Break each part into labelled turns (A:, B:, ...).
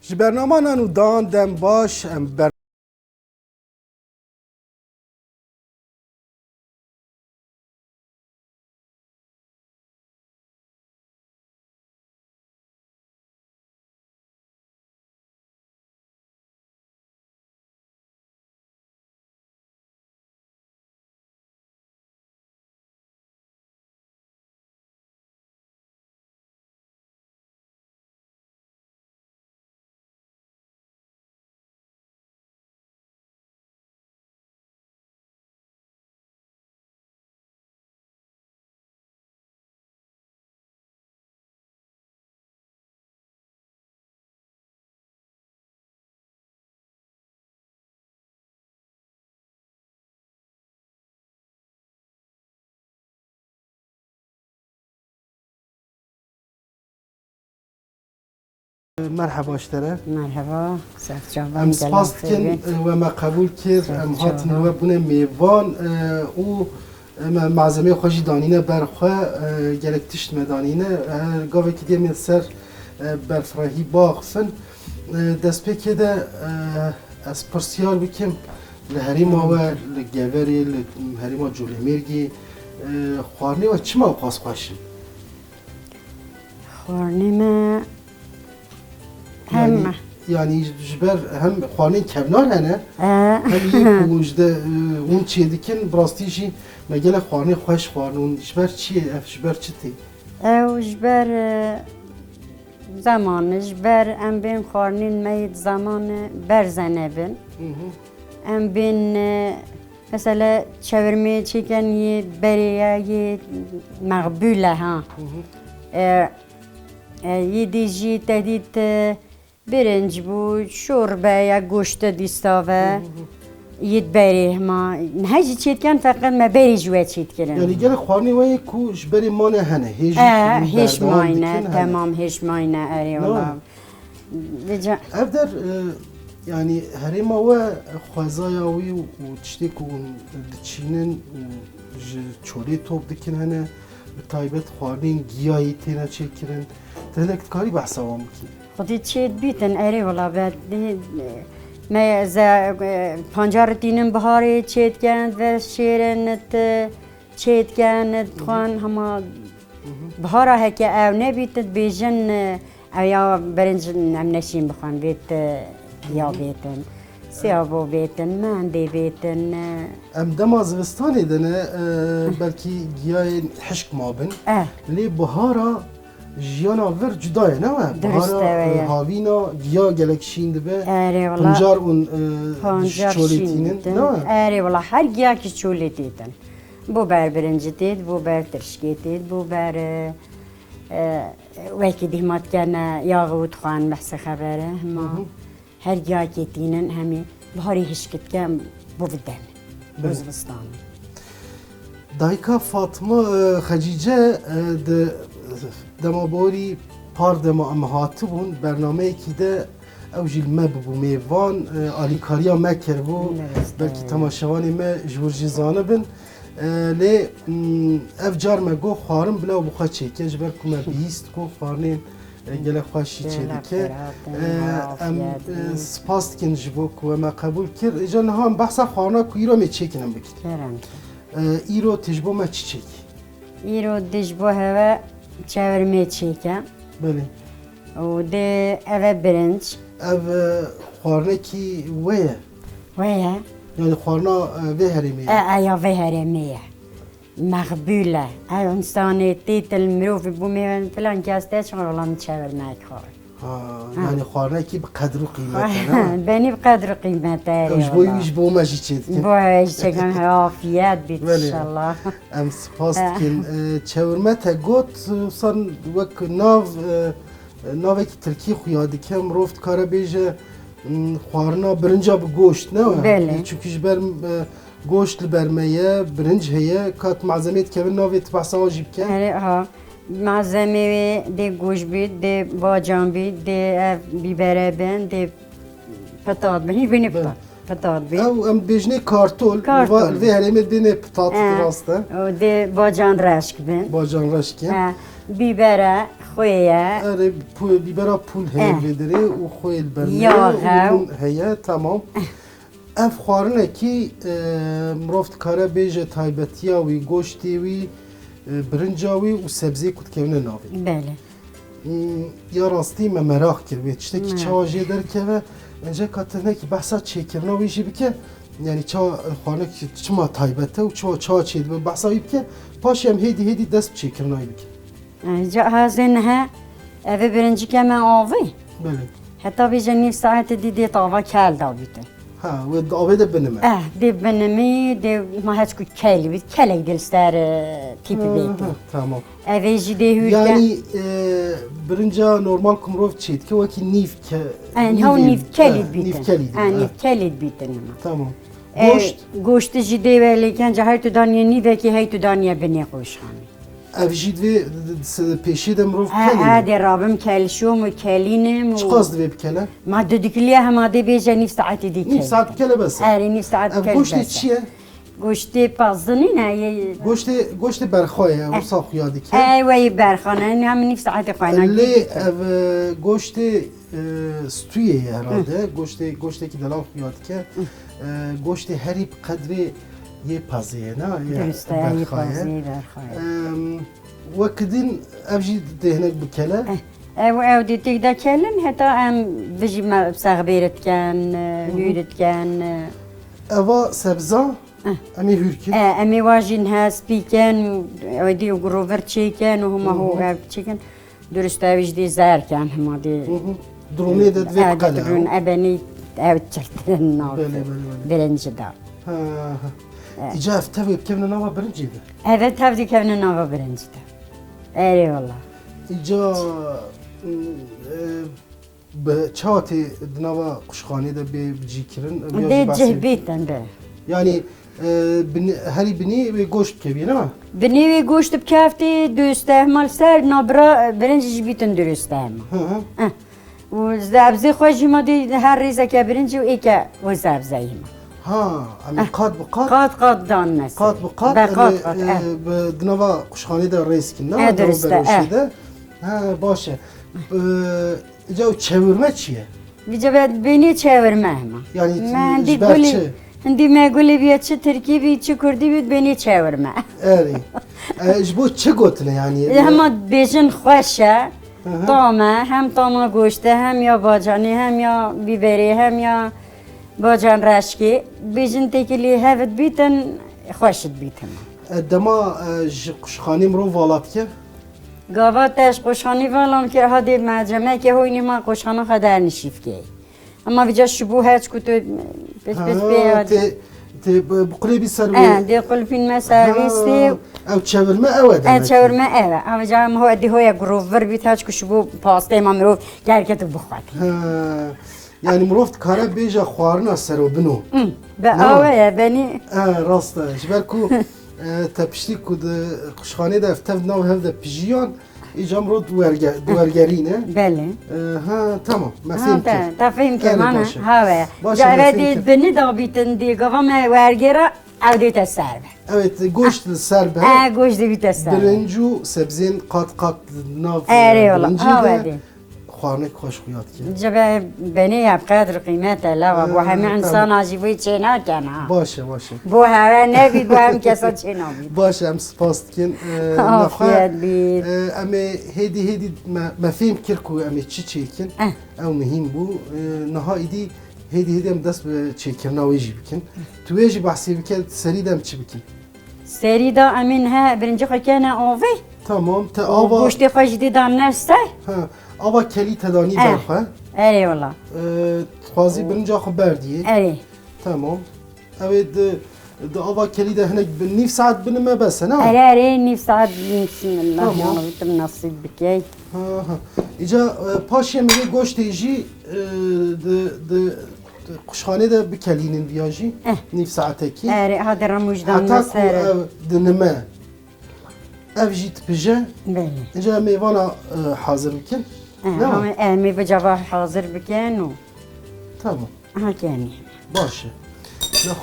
A: Ji bername û dan dem baş em ber merheba işlere.
B: Merhaba, Sefcan
A: Em spas dikin ve me qebûl kir em hatin we bûne mêvan û em malzemeyê xwe jî danîne ber xwe gelek tişt me danîne gavekî dê min ser berfirehî baxifin destpêkê de ez pirsiyar bikim li herêma we li Geverê li herêma Colemêrgê xwarinê we çima xwaz xweşin?
B: Xwarinê me hem
A: yani ji ber hem xwarinên kevnar hene hem yê ku ji de hûn çêdikin bi rastî jî me gelek xwarinê xweş xwarin ji ber çi ye ev ji ber çi tê?
B: ew ji ber zamanı ji ber em bên xwarinên me zamanı berzene bin. Em bên mesela çevirmeye çeken yê beriye yê meqbûl e ha. Yê jî tehdît birinci bû şorbeya goşta dîstave yê berê hema hejî çêtken feqet me berê ji we çêtkirin.
A: Yani gelek xwarinê we yê ku ji berê mane hene
B: hêj mayne temam hêj mayne erê wala.
A: Ev der yani herêma we xwezaya wî û tiştê ku hûn diçînin û ji çolê top dikin hene bi taybet xwarinên giyayê têne çêkirin telek dikarî behsa wan bikî?
B: Xwedî çêt bîtin erê wala be me pancar dînin biharê çêtken ve şêrên çêtken dixwan hema bihara heke ew nebîtin bêjin ew ya birinci em neşîn bixwan vê ya bêtin siyabo bêtin mendê bêtin
A: em dema zivistanê de ne belkî giyayên hişk mabin lê bihara jiyana vir cuda ye ne we? Bihara havîna giya gelek şîn dibe pancar û çolê tînin ne we?
B: Erê wala her giyakî çolê tîtin. Bu ber birinci têt, bu ber tirşkê têt, bu ber wekî dîhmatkene yağı û dixwan behsa xebere hema her giyakê tînin hemî biharî hişkitken bu videm bu zivistanê.
A: Dayika Fatma Xecîce di demaborî par dema em hatibûn bernameyekî de ew jî me bibû mêvan alîkariya me kirbû belkî temaşevanê me ji wir jî zanibin lê ev car me got xwarin bila bi xwe çêke ji ber ku me bihîst ku xwarinên gelek xweşî çêdike em spas dikin ji bo ku me qebûl kir îja niha em behsa xwarina ku îro me çêkin em bikin îro tê ji bo me çi çêkî?
B: îro dê ji bo heve çevirmê çêke
A: Belê
B: û dê ev e birinc
A: ev xwarinekî wê ye
B: wê ye
A: yani xwarina vê herêmê ye
B: eya vê herêmê ye meqbûl e ew insanê têtil mirovî bû mêvan filan kes tê çixwe min çevirmek xwe
A: yani xwarinekî bi qedr û qîmet
B: benî bi qedr û qîmet e
A: ji bo wî ji bo me jî çêdikin
B: bu ev çekin afiyet bît inşallah
A: em spas dikin çewirme te got san wek navekî Tirkî xuya dike mirov dikare bêje xwarina birinca bi goşt ne we? Çünkü ji ber goşt li ber me ye birinc heye kat malzemê dikevin navê tu behsa wan jî bike?
B: Malzeme dê goş bî dê bacan bî dê ev bîbere bin dê petat bin hî binê petat bî
A: ew em bêjinê kartol vê herêmê dêne pitat rast e
B: dê bacan reşk bin
A: bacan reşkê
B: بیبره خویه
A: اره بیبرا پول هی بدره و خویل برنه
B: یاغه.
A: و هیه تمام اف خوارنه کی مرافت کاره بیجه تایبتیا وی گوشتی وی برنجاوی و سبزی کد کونه ناوی
B: بله
A: یا راستی من merak کرد چه کی چاجی در که و انجا کاتنه کی بحثا چیکرنا ویجی بکه یعنی چا خانه کی چما تایبته و چا چید و بحثا بکه پاشم هیدی دست چیکرنا بکه
B: جا هازن ها اوه برنجی که من آوی
A: بله
B: حتی بیجه نیف ساعت دیدی تاوا کل دا بیتن
A: ها و دعوه ده بنمه
B: دی بنمی دی ما هیچ کوی کلی بید کلی دلستر تیپ بیتن
A: tamam
B: اوه جی دی هوی
A: yani birinca normal kumrov çiğit ki o ki nif ke
B: هاو نیف کلید بیتن
A: nif kelid
B: نیف کلید بیتن
A: tamam
B: گوشت
A: goşt
B: گوشت جی دی ولی کنجا هی تو دانیه نیوه که هی تو دانیه بنی خوش خانی
A: ev jid ve peşi de mrov
B: ها
A: kelid
B: دی رابم کلشوم و کلینم
A: çıkaz ve bikele
B: ما دودکلیه هم دی بیجه نیف ساعت دی
A: nif saat bikele bes
B: اری نیف ساعت
A: ev
B: کل
A: goşt
B: بس
A: çiye
B: گوشتی پازدنی نه
A: goşt berxoye o saxuya dike
B: ای وی برخانه این هم نیف ساعت خواهی
A: li ev goşt stüye herhalde goşt ki dalan xuya dike goşt heri kadri ye paziye na
B: درسته ای پازی برخانه
A: وكدين ابجي دهنك بكلا
B: او دیتی دا کلن حتی ام بجی ما بسغبیرت کن هیرت کن
A: افا سبزا امي هürkin
B: امی واجین هست بیکن و دی گروور چیکن و همه هو او چیکن درسته اوش دی زر کن همه دی
A: drone de ve
B: درون
A: kala
B: ابنی او چرتن ناف
A: böyle
B: برنج دا
A: ha icaf tabi kevne nava birinciydi
B: evet tavdi kevne nava برنج دا eri valla
A: ica çati nava kuşkhane de bir cikirin
B: دی جهبیتن به
A: yani heri bini ve goşt kebi ne
B: بنیوی گوشت بکافتی دوست احمال سر نبرا برنج جبیتن درست احمال
A: hı
B: و زبزی خوشی ما دی هر ریزه که برنج و ای که و زبزی ما
A: ha ama kat bu kat
B: قاد دان مثلا
A: kat bu kat
B: قاد
A: dnava kuşkhane de reiskin ne
B: درسته
A: ha باشه ica çevirme çiye
B: بیجا باید بینی چهورمه ما
A: yani
B: من دی
A: jberçi
B: گلی هندی ما گلی بیاد چه ترکی بید چه کردی بید بینی چهورمه
A: eri bu çi gotine yani
B: همه بیجن خوشه طامه هم طامه گوشته هم یا باجانی هم یا بیبری هم یا باجان رشکی بیجن تکلی هفت بیتن خوشت بیتن
A: dema kuşkhane mro valat ke
B: گاواتش قشانی والان که هادی مجمع که هوینی ما قشانا خدر نشیف که اما ویجا شبو هچ کتو پس بیاد
A: te bu bir servi
B: دی قلفین ما سرویسی
A: ev çevirme evet
B: چهورمه اوه اما جا هم هو دی هویا گروور بیت هچ که شبو پاسته ما مرو گر که تو بخواتی
A: yani mroft kara beja xwarina serobino
B: به آوه بنی
A: rast jber ku tepiştik ku de kuşkhane de eftev nav hev de pijiyan icam ro duvergerine
B: بله
A: ha tamam
B: ها
A: mefhum ki
B: تا فهم که
A: Evet,
B: من
A: باشه.
B: هاوه
A: باشه،
B: جا
A: من
B: دی
A: فهم
B: بنی دا بیتن دی گاوام ورگیره او دیت سر به
A: evet goşt serbe
B: گوش دی بیت سر
A: birincu sebzin kat nav
B: اری والا هاوه دی
A: xwarne xoş xuyat ki
B: جبه بني بقدر قيمته لا بو هم انسان عجيبي چنا كنا
A: باشه
B: بو هوا نبي بو هم كسا چنا بي
A: باشه em spas dikin
B: عافيت بي
A: em hedi mefhum kir ku em çi çekin ew mühim bu niha idi hedi em dest bi çekirna wê jî bikin tu wê jî behsê bike serî dem çi bikin
B: سري دا امين ها برنجي خكنا اوفي
A: tamam te ava
B: وشتي خوش دي دان نفسه
A: ava kelî tedanî berxwe
B: اري والله
A: xwazî birinca xwe berdiye
B: اري
A: tamam ew de ava kelî de hinek bi nîv saet binime bese ne
B: اري اري نفس سعد بسم الله
A: تمام.
B: يلا بيتم نصيب بكي
A: İca paşya mi goştê jî de kuşxane de bikelînin viya jî nîv saetekî
B: اري هذا رموش دان
A: heta ku
B: نسر
A: ev dinime ev jî dipije
B: بله
A: îca em mêvana hazir bikin
B: هم امي بجوا حاضر بكين و
A: tamam
B: ها كاني
A: baş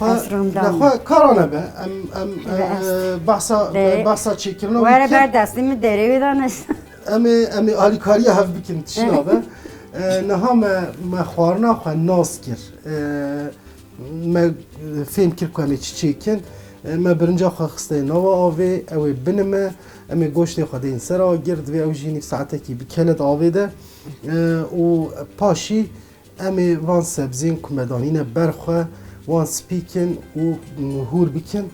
B: Asrım dam.
A: nexwe karane be em
B: Bes.
A: behsa
B: De-
A: behsa çêkirina
B: وارا
A: wî
B: بعد دستي من دري ودانس
A: ام آلیکاریا هف بکن تشنا به نها ما خوارنا خو ناس کر ما فهم کر که امی چی کن ما برنجا خو خسته نوا آوه او بنمه امی گوشت خو دین سرا گرد و او جینی ساعته کی بکلد آوه ده و پاشی امی وان سبزین کمدانین برخوا وان سپیکن و هور بکن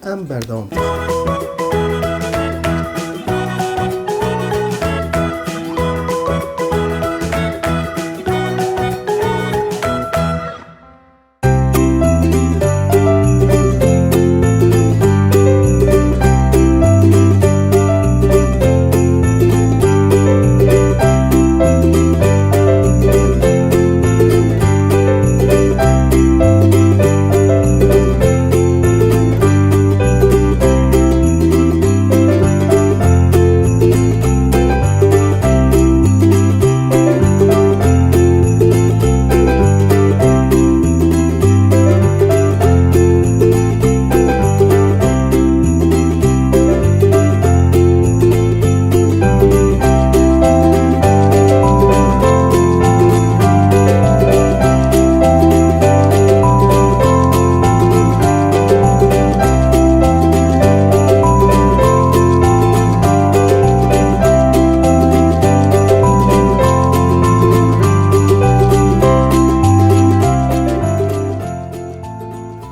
A: ام بردام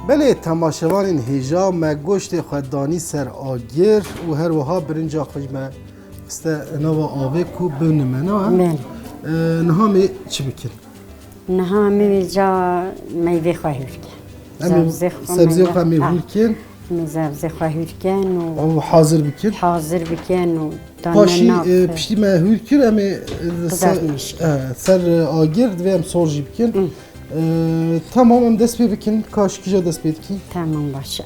A: بله تماشاوان هیجا ما گوشت خوددانی سر آگیر و هر وها برنجا خوش ما است نوا آوه کو بنمه نه نها می چی بکن
B: نها می جا میوه خواهی کن
A: سبزی خواهی میهور کن
B: سبزی خواهی کن
A: و حاضر بکن
B: و دانه
A: پاشی
B: ناف
A: پشتی مهور کن امی سر آگیر دویم سرجی بکن tamam hem dest bir bikin kaşıkıca dest bir ki
B: tamam başa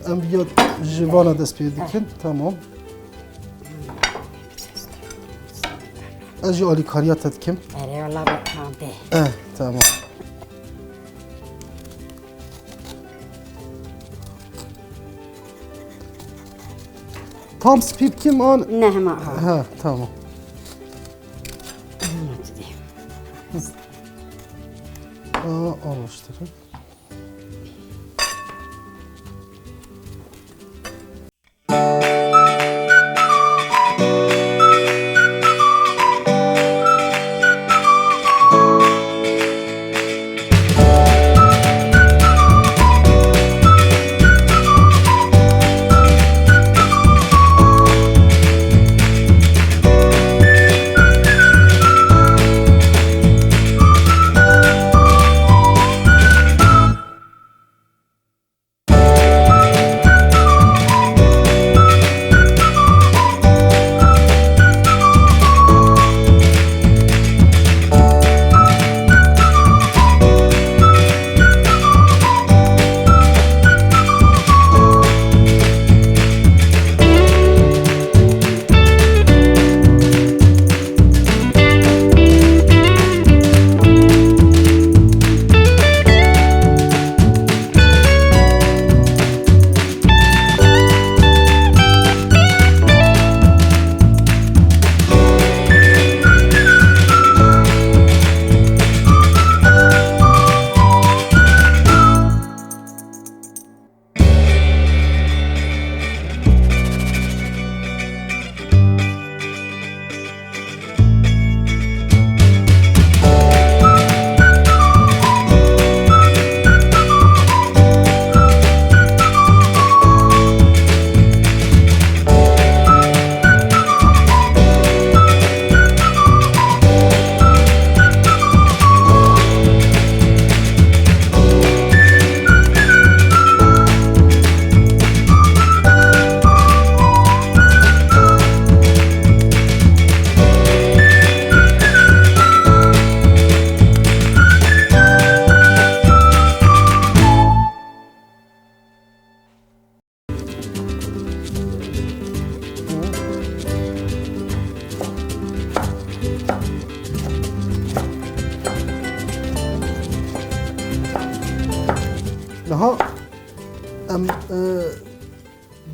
A: hem bir jivana dest bir dikin tamam acı ali kariyat etkim
B: eyvallah abi
A: tamam tam spip kim an
B: ne ma
A: ha tamam alıştırın.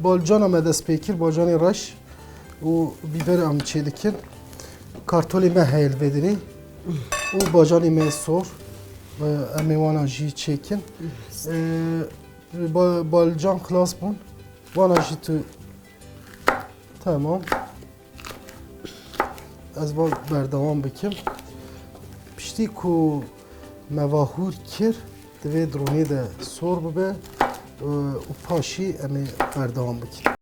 A: بالجانا ما دست پیکر باجانی رش و بیبر ام چه دکن کارتولی ما هیل بدنی و باجانی ما سور امیوانا جی چکن بالجان کلاس بون وانا جی تو تمام از با بردوام بکم پشتی کو مواهور کر دوی درونی ده سور ببه و پاشی امی بردوام بکم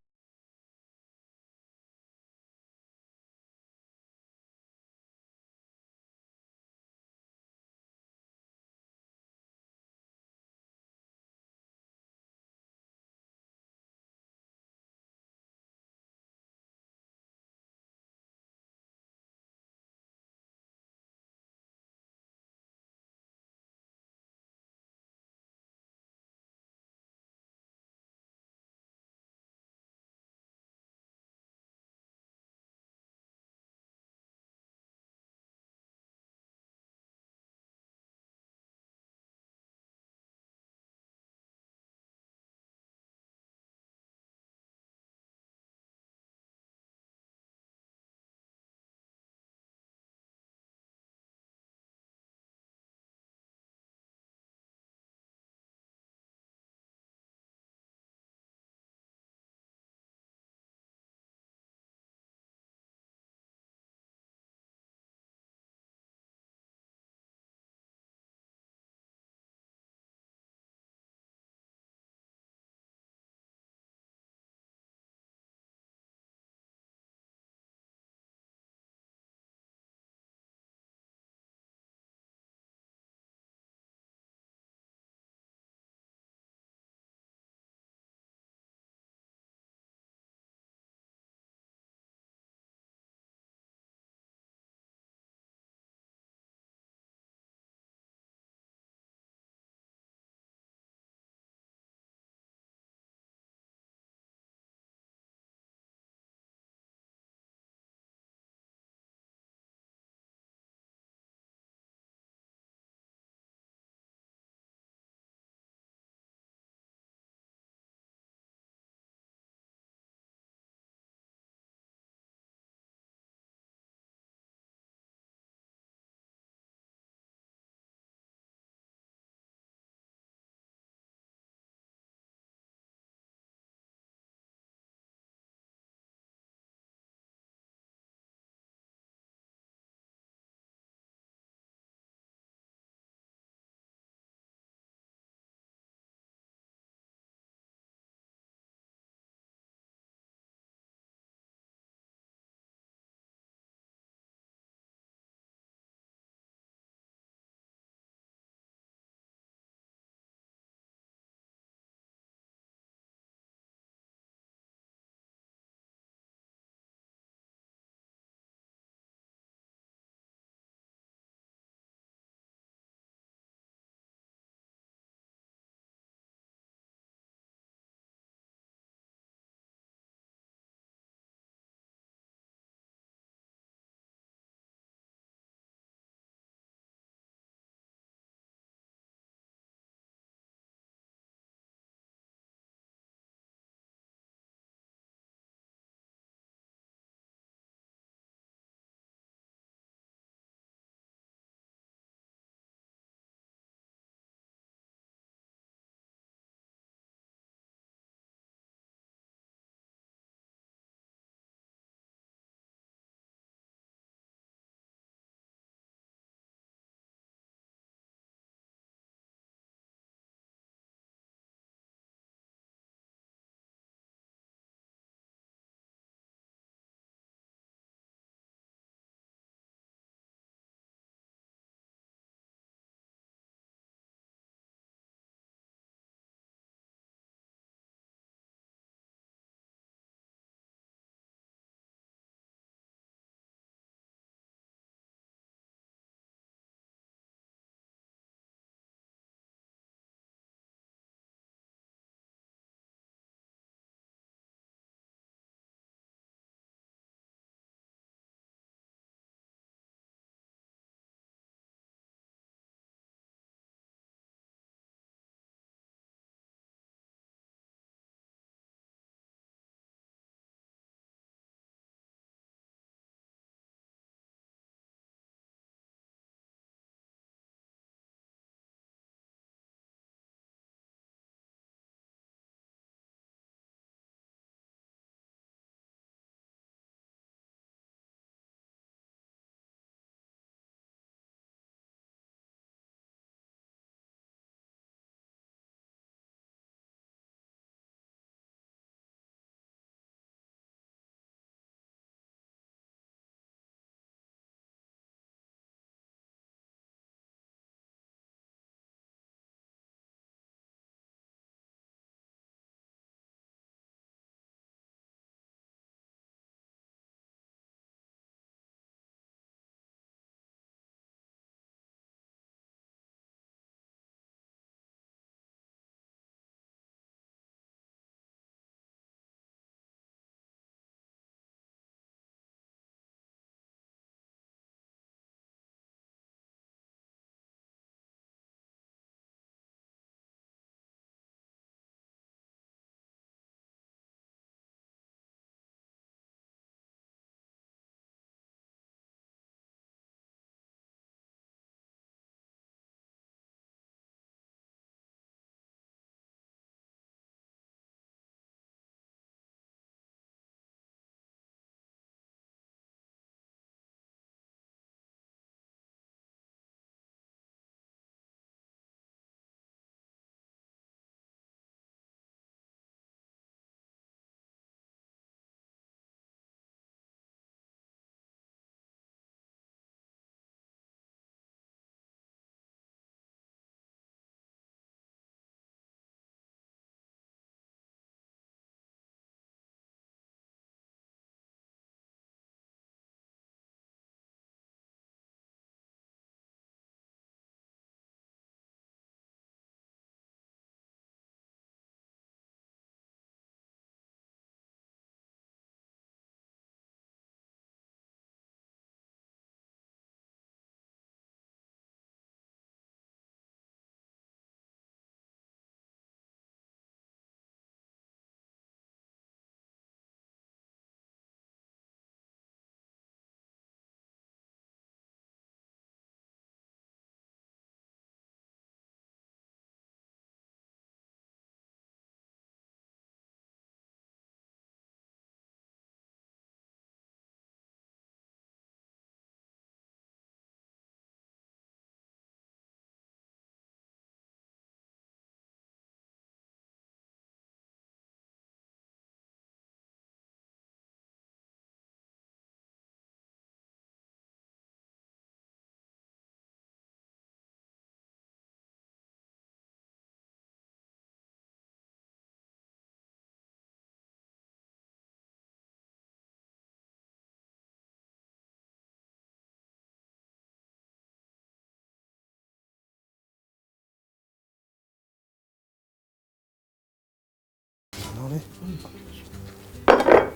A: آره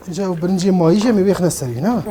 A: اینجا برنجی ماییشه میبیخنه سری نه؟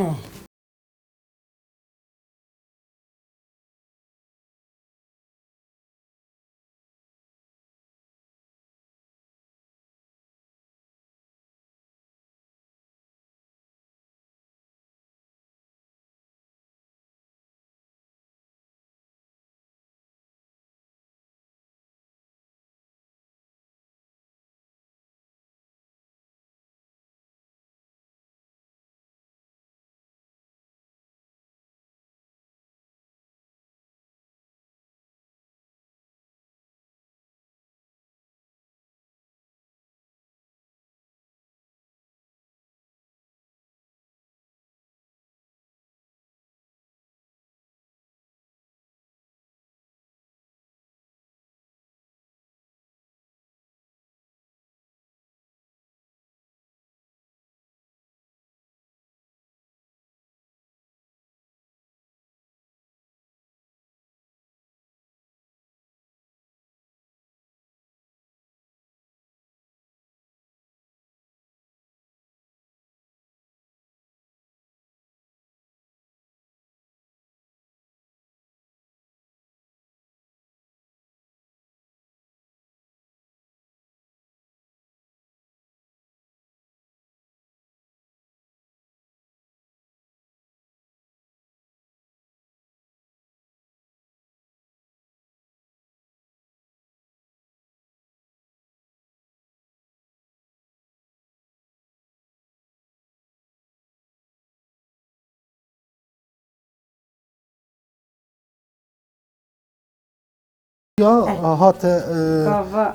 A: یا هات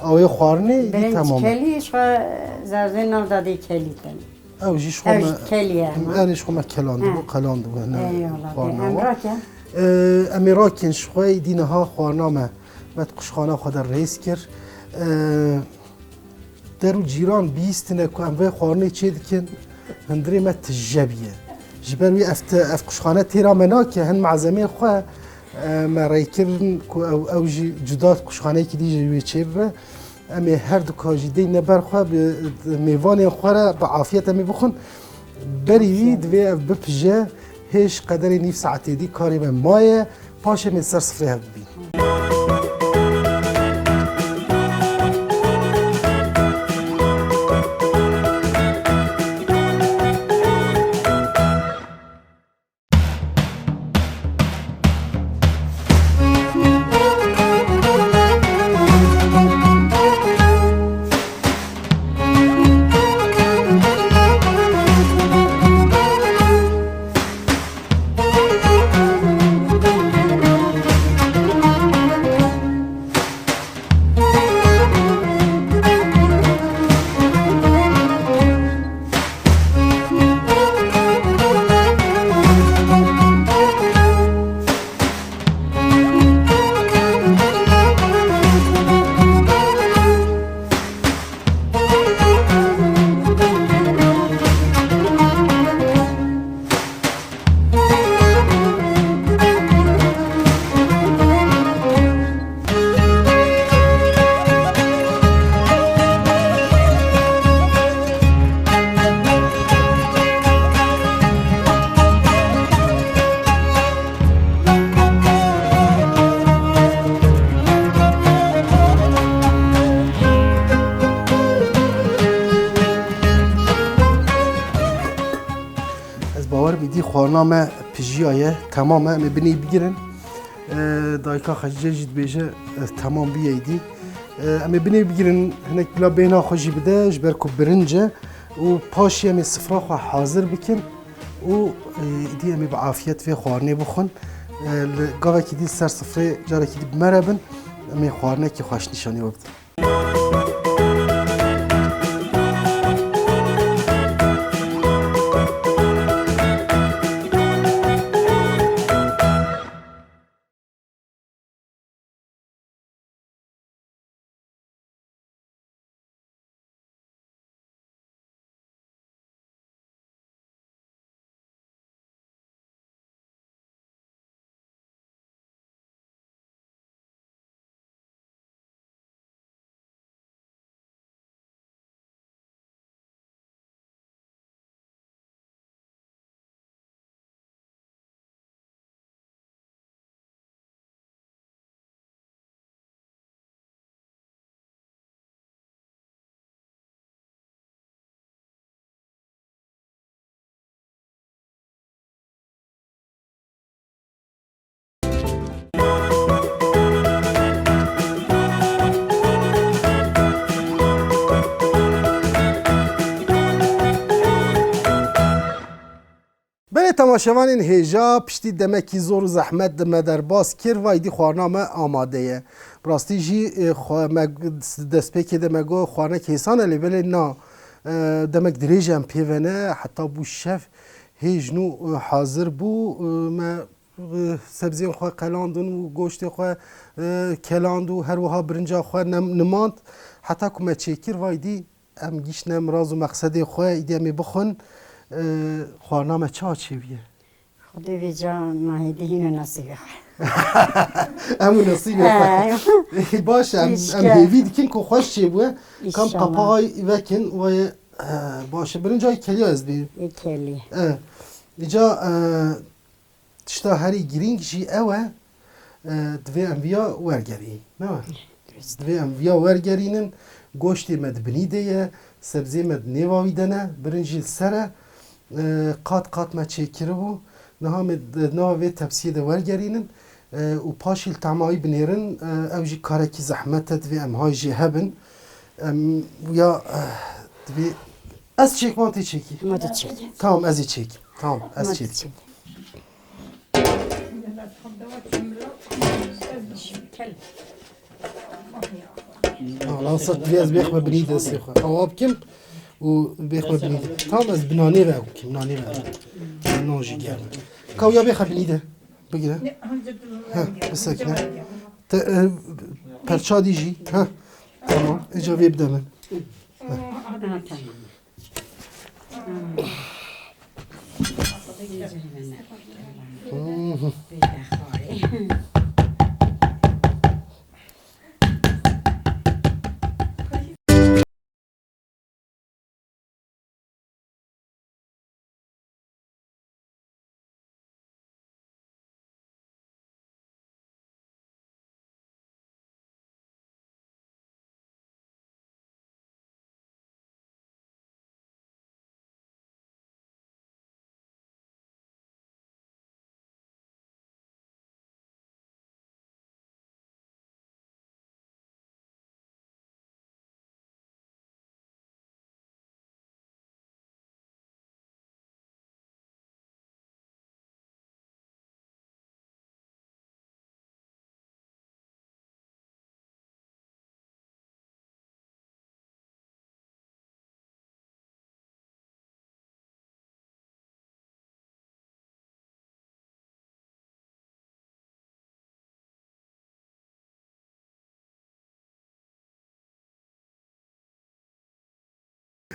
A: اوی خوارنی دی
B: برنج
A: تمام
B: کلیش و زرزه نام دادی کلی تن
A: او جیش
B: اوش
A: خو
B: کلیه
A: انش خو کلاند بو قلاند بو هنا
B: ایولا امراکه
A: امراکن شوي دينها خوانامه مت قشخانه خود رئیس کر درو جیران بیستنه که ام وی خوانه چید کن هندری مت تجبیه جبر وی اف قشخانه تیرا منا که هن معزمه خو ما رایکرن کو او جدات قشخانه کی دیجه وی چیبه امی هر دو کاجیدی نبر خو میوان خوره با عافیت می بخون بری وید و بپجه هیچ قدری نیف ساعتی دی کاری من مایه پاشه من سر صفره هب بین باور بیدی خوارنامه پجیایه تمامه مبنی بگیرن دایکا خجیجه جید بیجه تمام بیایدی اما بنی بگیرن هنک بلا بینا خوشی بده جبر کو برنجه و پاشی امی صفرا خو حاضر بکن و دی امی با عافیت فی خوارنه بخون گاوه که دی سر صفره جاره که دی بمربن امی خوارنه که خوش نشانی وقت تماشاوان هیجا پشتی دمکی زور و زحمت دم در باز کر و ایدی خوارنامه آماده یه براستی جی دست پیکی دمگو خوارنه کیسان لیبل نا دمک دریجم پیونه حتی بو شف هیج نو حاضر بو ما سبزی خواه قلاندون و گوشت خواه کلاندو هر وها برنجا خواه نماند حتی که چیکر و ایدی ام گیش نمراز و مقصد خواه ایدی امی بخون خوارنامه چی بیه؟
B: خدا ویجا ماهیدی اینو نصیبه
A: امو نصیبه خواه باشه ام هیوید کن که خوش چی بوه کم قپاهای وکن و باشه برنجای کلی از بیر
B: کلی
A: اینجا تشتا هری گرینگ جی اوه دوی انویا ورگری نه دوی انویا ورگرینن گوشتی مدبنی دیه سبزی مد نیواوی دنه برنجی سره قات ما چیکره بو نها وی تفسیر ورگرینن و پاشیل تمایی بنیرن اوجی کارکی زحمت دوی امهای جی هبن یا دوی از چیک ما تی چیکی؟
B: ما تی چیکی
A: تمام ازی چیک تمام از چیک لانصت دوی از بیخ مبنی دستی خواه خواب کم و بیخ مبنی ده تمام از بنانی رو کم نانی رو نانجی گرم کاو یا بیخ مبنی ده بگیره ها بسکنه پرچا دیجی ها تمام اینجا بیبده من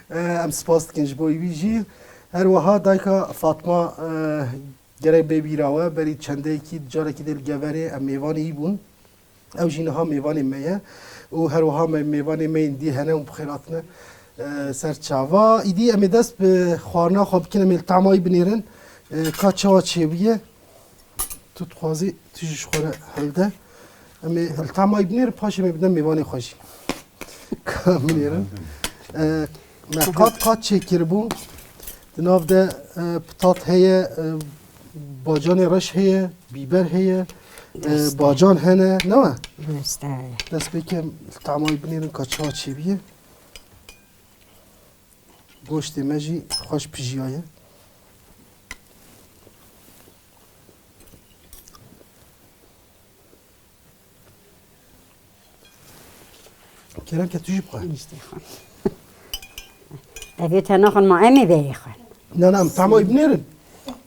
A: ام سپاس کنج بوی ویجی هر وها دایکا فاطمه گره ببیراوه بری چنده کی جاره کی دل گوره ام میوانی بون او جینها میوانی میه و هر وها میوانی می دی هنه و بخیراتنه سر چاوا ایدی ام دست به خوارنا خوب کنه میل تمای بنیرن کا چوا چیبیه تو تخوازی تیجش خوره هلده ام تمای بنیر پاشه میبدن میوانی خوشی کا بنیرن ما قات چکر بو دناف ده پتات هیه باجان رش هیه بیبر هیه باجان هنه نه دست بکم تعمای بنیرن کچه ها چی بیه گوشت مجی خوش پیجیایه کرم که توجی بخواه
B: اوی تنها ما امی بیخون
A: نه نه تمام بنیرن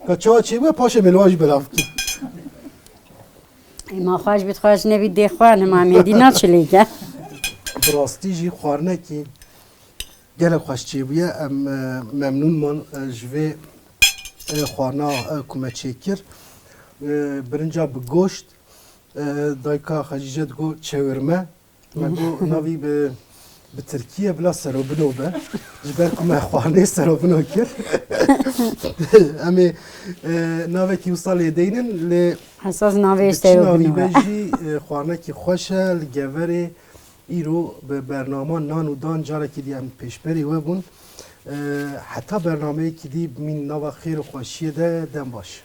A: کچه ها چی بیه پاشه ملواج بلاف که
B: ما خواهش بید خواهش نبید دیخوان ما امیدی نچلی که
A: براستی جی خوارنه که گله خوش چی بیه ممنون من جوی خوارنا کمه چیکر برنجا بگوشت دایکا خجیجت گو چورمه مگو ناوی به ترکیه بلا سرو بنو به جبر کمه خوارنه سرو بنو کر امی ناوی که وصال دینن لی
B: حساس ناوی سرو بنو
A: بجی خوارنه که خوشه لگوره ایرو به برنامه نان و دان جاره که دی ام پیشبری و بون حتی برنامه که دی من نوا خیر و خوشیه ده دم باش